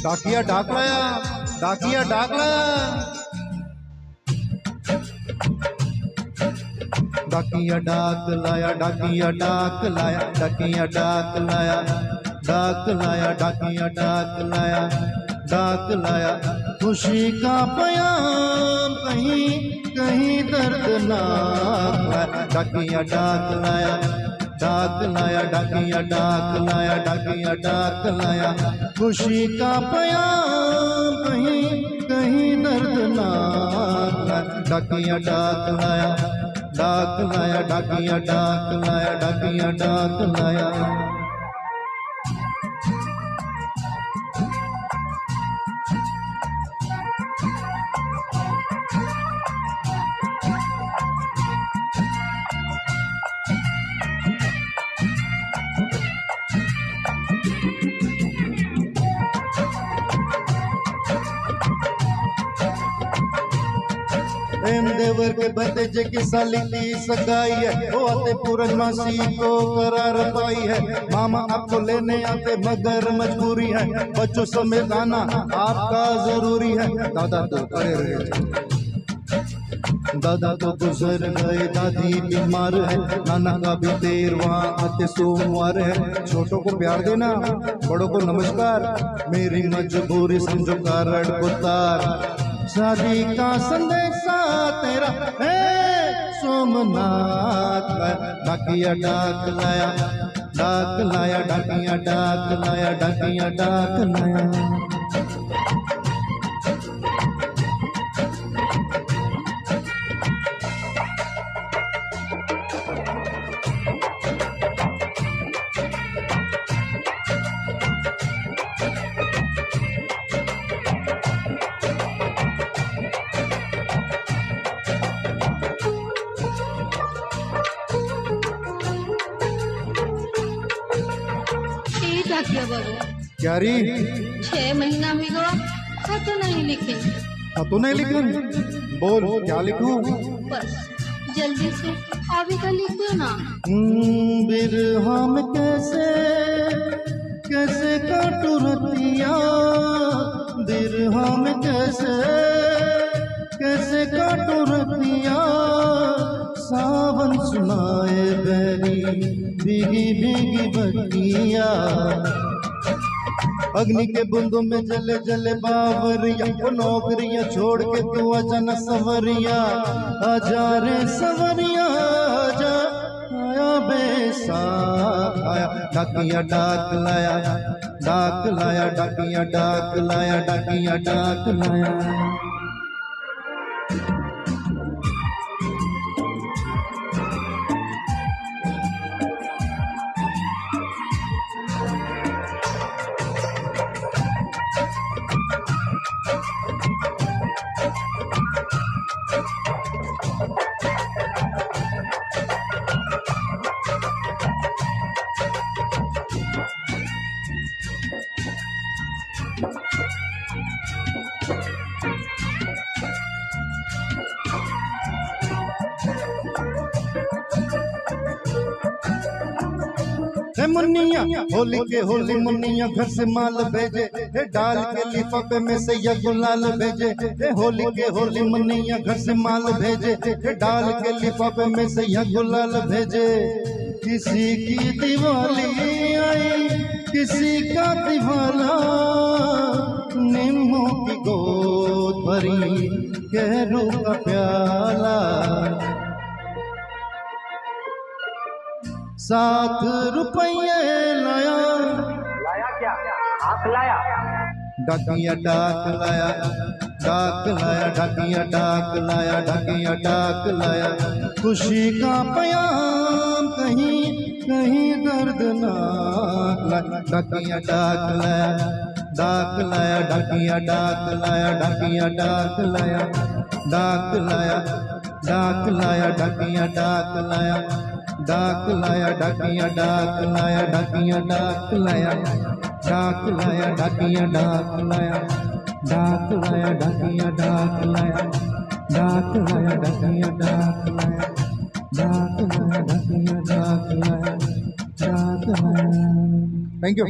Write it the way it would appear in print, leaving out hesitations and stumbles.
डाकिया डाक लाया, डाकिया डाक लाया, डाकिया डाक लाया, डाकिया डाक लाया, डाकिया डाक लाया, डाक लाया, डाकिया डाक लाया, डाक लाया, खुशी का बयान कहीं कहीं दर्दनाक, डाकिया डाक लाया, डाक लाया, डाकिया डाक लाया, डाकिया डाक लाया, खुशी का बयान कहीं कहीं दर्दनाक, डाकिया डाक लाया, डाक लाया, डाकिया डाक लाया, डाकिया डाक लाया। देवर के भतीजे की साली की सगाई है, वो आते पूरन मासी को करार पाई है, मामा आपको लेने आते मगर मजबूरी है, बच्चों समेत आना आपका जरूरी है। दादा तो खड़े रहे, दादा तो गुजर गए, दादी बीमार है, नाना का भी 13वां आते सोमवार है। छोटों को प्यार देना, बड़ों को नमस्कार, मेरी मजबूरी समझो कारण उतार, शादी का संदेशा तेरा है सोमनाथ, डाकिया डाक लाया, डाक लाया, डाकिया डाक लाया, डाकिया डाक लाया। क्या री 6 महीना में गवा खत नहीं लिखे, तो नहीं लिखे, बोल क्या लिखूं? बस जल्दी से अभी का लिख दो ना। बिरहा में कैसे कैसे काटू रतिया, बिरहा में कैसे कैसे काटू रतिया, सावन सुनाए बैरी भीगी भीगी बतिया, अग्नि के बूंदों में जले जले बावरिया, वो नौकरियां छोड़ के तू आजा न सवरिया, आजा रे सवरिया आजा, आया बेसा आया, डाकिया डाक लाया, डाक लाया, डाकिया डाक लाया, डाकिया डाक लाया। मुन्निया होली के होली मुन्निया घर से माल भेजे, डाल के लिफाफे में से ये गुलाल भेजे, होली के होली मुन्निया घर से माल भेजे, डाल के लिफाफे में से ये गुलाल भेजे। किसी की दिवाली आई किसी का दिवाला, नींबू की गोद भरी गहरू का प्याला, 7 रुपये लाया, लाया क्या आप लाया, डाकिया डाक लाया, डाक लाया, डाकिया डाक लाया, डाकिया डाक लाया, खुशी का बयान कहीं कहीं दर्दनाक, डाकिया डाक लाया, डाक लाया, डाकिया डाक लाया, डाकिया डाक लाया, डाक लाया, डाक लाया, डाकिया डाक लाया, डाक लाया, डाकिया डाक लाया, डाकिया डाक लाया, डाक लाया, डाकिया डाक लाया, डाक लाया, डाकिया डाक लाया, डाक लाया, डाकिया डाक लाया, डाक लाया, डाकिया डाक लाया, डाक लाया। Thank you.